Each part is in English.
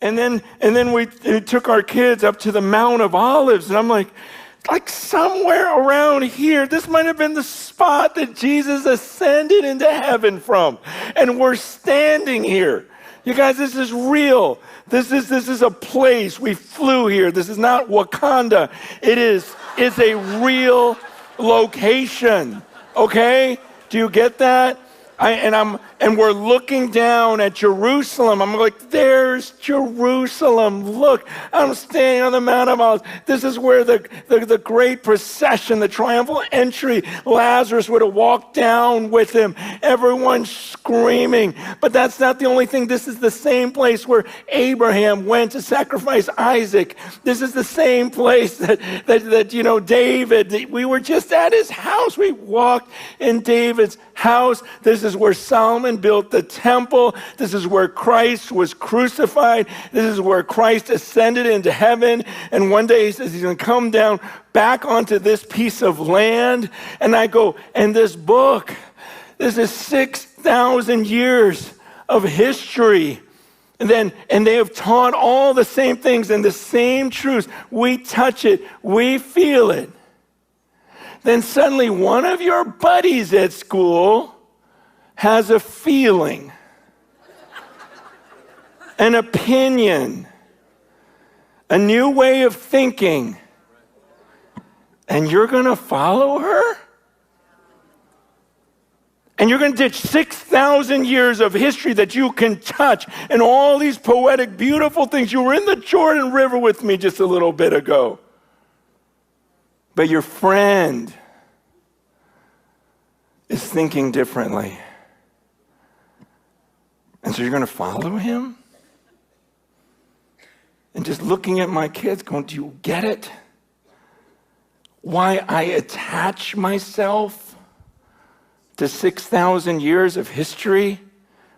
And then we took our kids up to the Mount of Olives, and I'm like somewhere around here, this might have been the spot that Jesus ascended into heaven from. And we're standing here. You guys, this is real. This is a place. We flew here. This is not Wakanda. It's a real location. Okay? Do you get that? And we're looking down at Jerusalem. I'm like, there's Jerusalem. Look, I'm standing on the Mount of Olives. This is where the great procession, the triumphal entry, Lazarus would have walked down with him. Everyone screaming. But that's not the only thing. This is the same place where Abraham went to sacrifice Isaac. This is the same place that David, we were just at his house. We walked in David's house. This is where Solomon built the temple. This is where Christ was crucified. This is where Christ ascended into heaven. And one day he says he's going to come down back onto this piece of land. And I go, and this book, this is 6,000 years of history. And they have taught all the same things and the same truths. We touch it. We feel it. Then suddenly one of your buddies at school has a feeling, an opinion, a new way of thinking, and you're going to follow her? And you're going to ditch 6,000 years of history that you can touch and all these poetic, beautiful things. You were in the Jordan River with me just a little bit ago. But your friend is thinking differently. And so you're going to follow him? And just looking at my kids going, do you get it? Why I attach myself to 6,000 years of history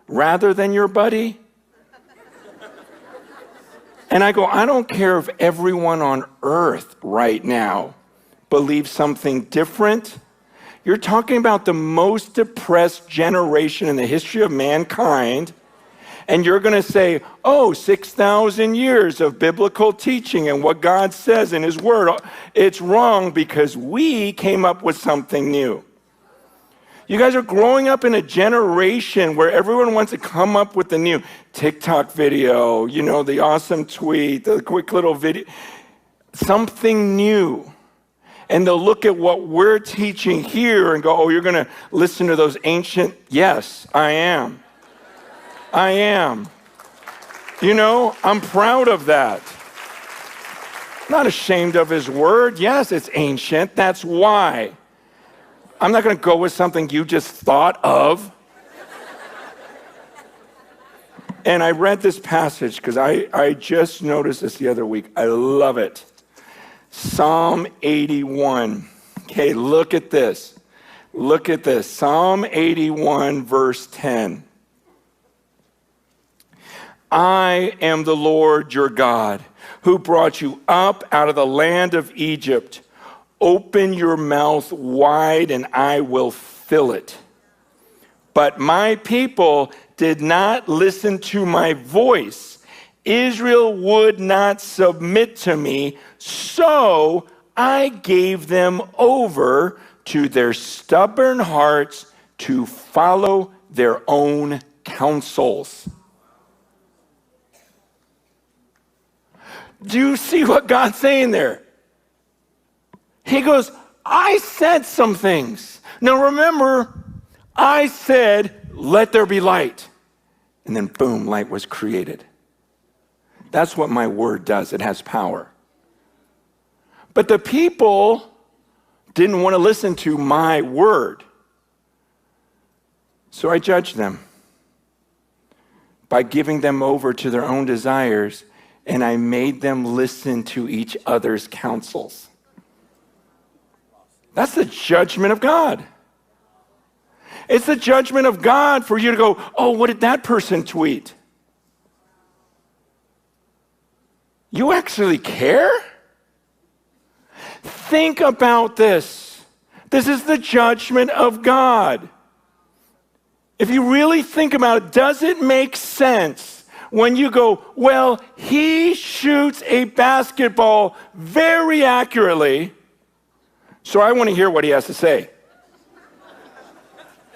rather than your buddy? And I go, I don't care if everyone on earth right now believes something different. You're talking about the most depressed generation in the history of mankind, and you're going to say, 6,000 years of biblical teaching and what God says in his word, it's wrong because we came up with something new. You guys are growing up in a generation where everyone wants to come up with the new TikTok video, the awesome tweet, the quick little video, something new. And they'll look at what we're teaching here and go, you're going to listen to those ancient? Yes, I am. I'm proud of that. Not ashamed of his word. Yes, it's ancient. That's why. I'm not going to go with something you just thought of. And I read this passage because I just noticed this the other week. I love it. Psalm 81. Okay, look at this. Look at this. Psalm 81, verse 10. I am the Lord your God, who brought you up out of the land of Egypt. Open your mouth wide and I will fill it. But my people did not listen to my voice. Israel would not submit to me, so I gave them over to their stubborn hearts to follow their own counsels. Do you see what God's saying there? He goes, I said some things. Now remember, I said, let there be light. And then boom, light was created. That's what my word does. It has power. But the people didn't want to listen to my word. So I judged them by giving them over to their own desires, and I made them listen to each other's counsels. That's the judgment of God. It's the judgment of God for you to go, what did that person tweet? You actually care? Think about this. This is the judgment of God. If you really think about it, does it make sense when you go, well, he shoots a basketball very accurately, so I want to hear what he has to say.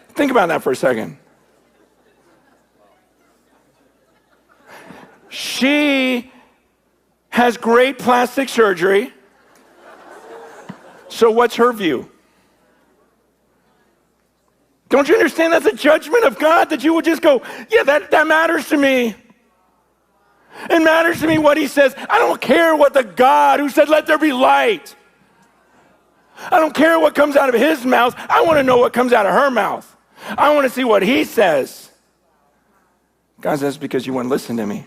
Think about that for a second. She has great plastic surgery. So what's her view? Don't you understand that's a judgment of God, that you would just go, yeah, that matters to me. It matters to me what he says. I don't care what the God who said, let there be light. I don't care what comes out of his mouth. I want to know what comes out of her mouth. I want to see what he says. God says, because you wouldn't listen to me.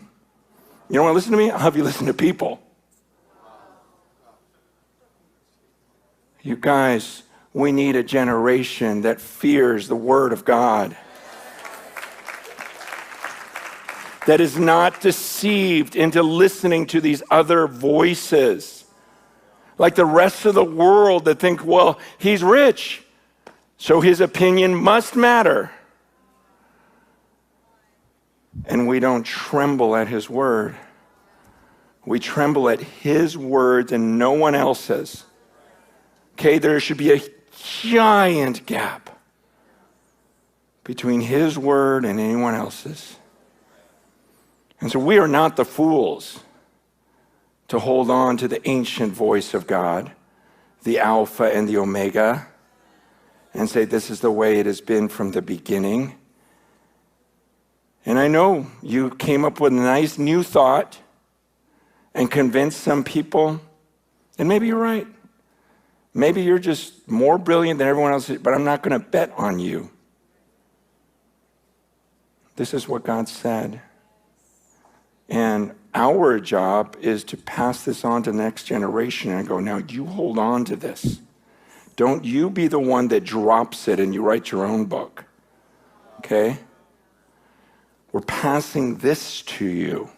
You don't want to listen to me? I'll have you listen to people. You guys, we need a generation that fears the word of God, that is not deceived into listening to these other voices, like the rest of the world that think, well, he's rich, so his opinion must matter. And we don't tremble at his word. We tremble at his words and no one else's. Okay, there should be a giant gap between his word and anyone else's. And so we are not the fools to hold on to the ancient voice of God, the Alpha and the Omega, and say this is the way it has been from the beginning. And I know you came up with a nice new thought and convinced some people, and maybe you're right. Maybe you're just more brilliant than everyone else, but I'm not going to bet on you. This is what God said. And our job is to pass this on to the next generation and go, now you hold on to this. Don't you be the one that drops it and you write your own book. Okay? We're passing this to you.